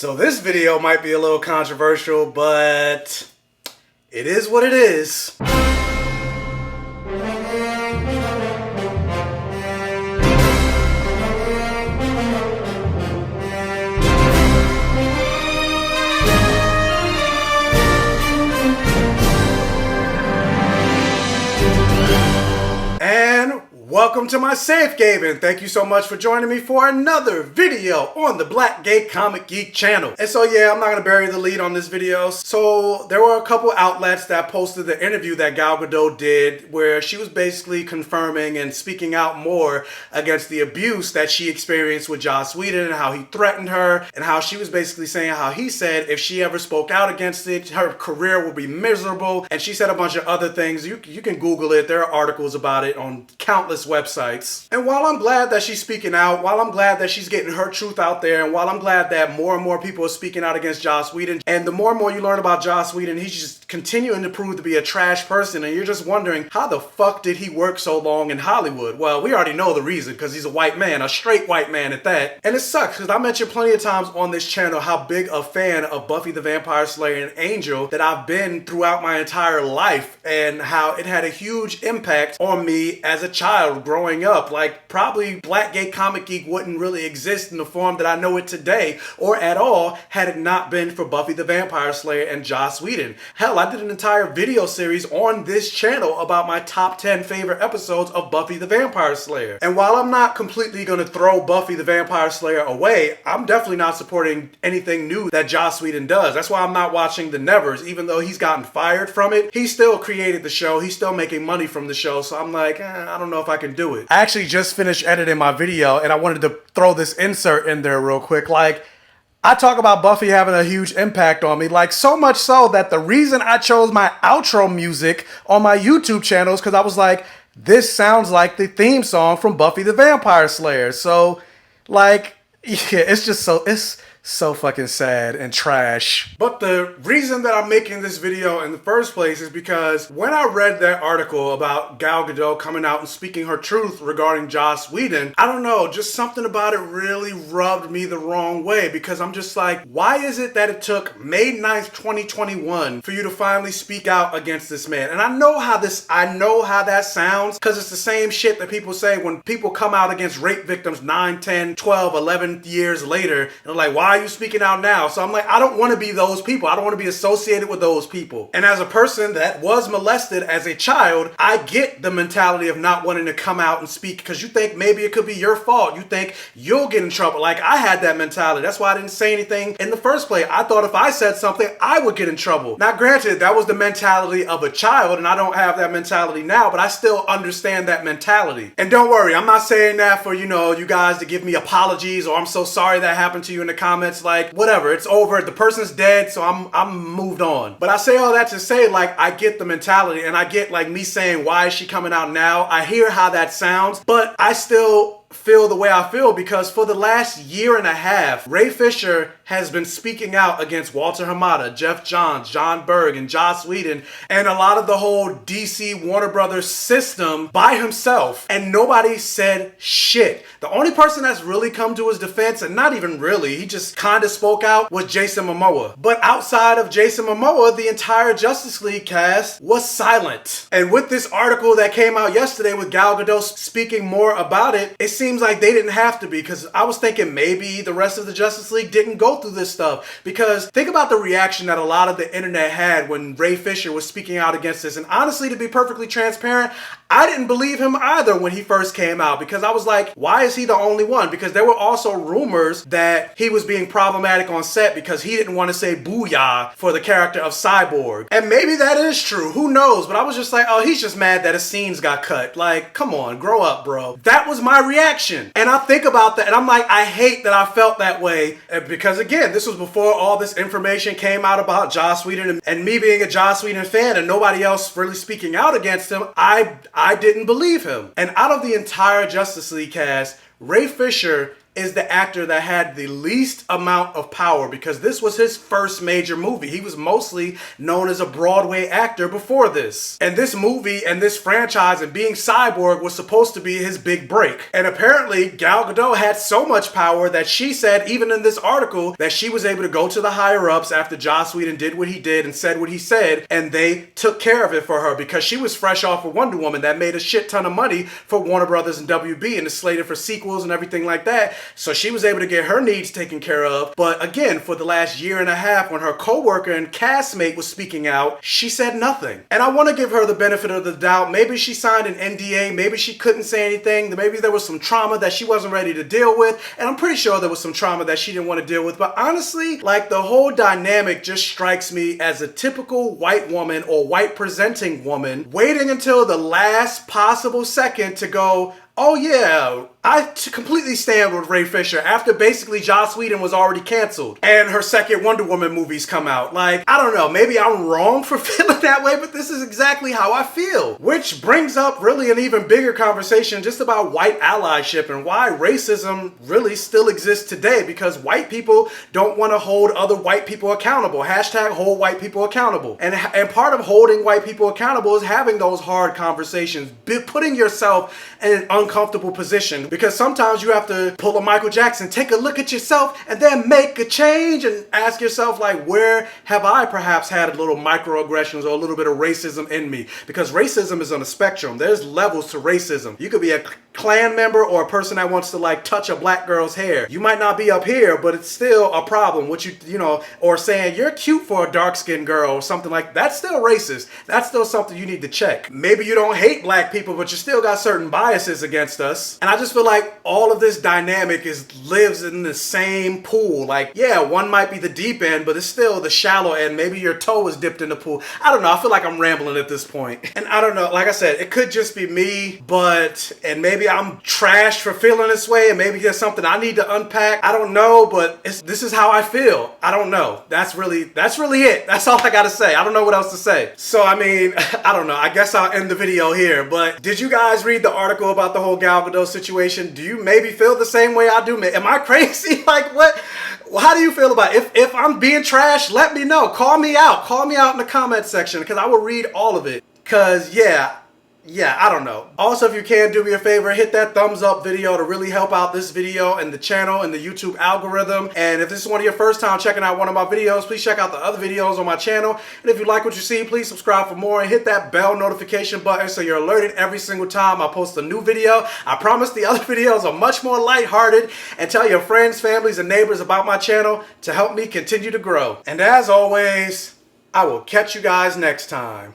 So this video might be a little controversial, but it is what it is. And welcome to my Safe Gayven. Thank you so much for joining me for another video on the Black Gay Comic Geek channel. And so yeah, I'm not gonna bury the lead on this video. So there were a couple outlets that posted the interview that Gal Gadot did where she was basically confirming and speaking out more against the abuse that she experienced with Joss Whedon and how he threatened her and how she was basically saying how he said if she ever spoke out against it, her career would be miserable. And she said a bunch of other things. You can Google it. There are articles about it on countless websites. And while I'm glad that she's speaking out, while I'm glad that she's getting her truth out there, and while I'm glad that more and more people are speaking out against Joss Whedon, and the more and more you learn about Joss Whedon, he's just continuing to prove to be a trash person, and you're just wondering, how the fuck did he work so long in Hollywood? Well, we already know the reason, because he's a white man, a straight white man at that. And it sucks, because I mentioned plenty of times on this channel how big a fan of Buffy the Vampire Slayer and Angel that I've been throughout my entire life, and how it had a huge impact on me as a child growing up. Like, probably Black Gay Comic Geek wouldn't really exist in the form that I know it today, or at all, had it not been for Buffy the Vampire Slayer and Joss Whedon. Hell, I did an entire video series on this channel about my top 10 favorite episodes of Buffy the Vampire Slayer. And while I'm not completely gonna throw Buffy the Vampire Slayer away, I'm definitely not supporting anything new that Joss Whedon does. That's why I'm not watching The Nevers. Even though he's gotten fired from it, he still created the show. He's still making money from the show. So I'm like, I don't know if I can do it. I actually just finished editing my video and I wanted to throw this insert in there real quick. Like, I talk about Buffy having a huge impact on me, like so much so that the reason I chose my outro music on my YouTube channel is because I was like, this sounds like the theme song from Buffy the Vampire Slayer. So, like, yeah, it's so fucking sad and trash. But the reason that I'm making this video in the first place is because when I read that article about Gal Gadot coming out and speaking her truth regarding Joss Whedon, I don't know, just something about it really rubbed me the wrong way, because I'm just like, why is it that it took May 9th, 2021 for you to finally speak out against this man? And I know how that sounds, because it's the same shit that people say when people come out against rape victims 9, 10, 12, 11 years later, and they're like, why are you speaking out now? So I'm like, I don't want to be those people. I don't want to be associated with those people. And as a person that was molested as a child, I get the mentality of not wanting to come out and speak because you think maybe it could be your fault. You think you'll get in trouble. Like, I had that mentality. That's why I didn't say anything in the first place. I thought if I said something, I would get in trouble. Now, granted, that was the mentality of a child, and I don't have that mentality now, but I still understand that mentality. And don't worry, I'm not saying that for, you guys to give me apologies or I'm so sorry that happened to you in the comments. Like, whatever, it's over. The person's dead, so I'm moved on. But I say all that to say, like, I get the mentality, and I get, like, me saying, why is she coming out now? I hear how that sounds, but I still feel the way I feel because for the last year and a half, Ray Fisher has been speaking out against Walter Hamada, Jeff Johns, John Berg, and Joss Whedon, and a lot of the whole DC Warner Brothers system by himself, and nobody said shit. The only person that's really come to his defense, and not even really, he just kind of spoke out, was Jason Momoa. But outside of Jason Momoa, the entire Justice League cast was silent. And with this article that came out yesterday with Gal Gadot speaking more about it, it seems like they didn't have to be, because I was thinking maybe the rest of the Justice League didn't go through this stuff. Because think about the reaction that a lot of the internet had when Ray Fisher was speaking out against this. And honestly, to be perfectly transparent, I didn't believe him either when he first came out, because I was like, why is he the only one? Because there were also rumors that he was being problematic on set because he didn't want to say booyah for the character of Cyborg. And maybe that is true, who knows? But I was just like, oh, he's just mad that his scenes got cut. Like, come on, grow up, bro. That was my reaction. And I think about that and I'm like, I hate that I felt that way, because again, this was before all this information came out about Joss Whedon, and me being a Joss Whedon fan and nobody else really speaking out against him, I didn't believe him. And out of the entire Justice League cast, Ray Fisher is the actor that had the least amount of power, because this was his first major movie. He was mostly known as a Broadway actor before this. And this movie and this franchise and being Cyborg was supposed to be his big break. And apparently Gal Gadot had so much power that she said, even in this article, that she was able to go to the higher ups after Joss Whedon did what he did and said what he said, and they took care of it for her because she was fresh off of Wonder Woman that made a shit ton of money for Warner Brothers and WB and is slated for sequels and everything like that. So she was able to get her needs taken care of. But again, for the last year and a half, when her co-worker and castmate was speaking out, she said nothing. And I want to give her the benefit of the doubt. Maybe she signed an NDA, maybe she couldn't say anything, maybe there was some trauma that she wasn't ready to deal with, and I'm pretty sure there was some trauma that she didn't want to deal with. But honestly, like, the whole dynamic just strikes me as a typical white woman or white presenting woman waiting until the last possible second to go, oh yeah, I completely stand with Ray Fisher after basically Joss Whedon was already canceled and her second Wonder Woman movies come out. Like, I don't know, maybe I'm wrong for feeling that way, but this is exactly how I feel. Which brings up really an even bigger conversation just about white allyship and why racism really still exists today, because white people don't want to hold other white people accountable. Hashtag hold white people accountable. And part of holding white people accountable is having those hard conversations, putting yourself in an uncomfortable position. Because sometimes you have to pull a Michael Jackson, take a look at yourself and then make a change and ask yourself, like, where have I perhaps had a little microaggressions or a little bit of racism in me? Because racism is on a spectrum. There's levels to racism. You could be a Klan member or a person that wants to, like, touch a black girl's hair. You might not be up here, but it's still a problem. What you know, or saying you're cute for a dark-skinned girl or something like that. That's still racist. That's still something you need to check. Maybe you don't hate black people, but you still got certain biases against us. And I just feel like all of this dynamic lives in the same pool. Like, yeah, one might be the deep end, but it's still the shallow end. Maybe your toe is dipped in the pool. I don't know. I feel like I'm rambling at this point. And I don't know. Like I said, it could just be me, and maybe I'm trashed for feeling this way, and maybe there's something I need to unpack. I don't know, but this is how I feel. I don't know. That's really it. That's all I gotta say. I don't know what else to say. So, I mean, I don't know. I guess I'll end the video here, but did you guys read the article about the whole Gal Gadot situation? Do you maybe feel the same way I do? Am I crazy? Like, what? How do you feel about it? If I'm being trash, let me know. Call me out. Call me out in the comment section, because I will read all of it. Because, yeah, I don't know. Also, if you can, do me a favor, hit that thumbs up video to really help out this video and the channel and the YouTube algorithm. And if this is one of your first time checking out one of my videos, please check out the other videos on my channel. And if you like what you see, please subscribe for more and hit that bell notification button so you're alerted every single time I post a new video. I promise the other videos are much more lighthearted. And tell your friends, families, and neighbors about my channel to help me continue to grow. And as always, I will catch you guys next time.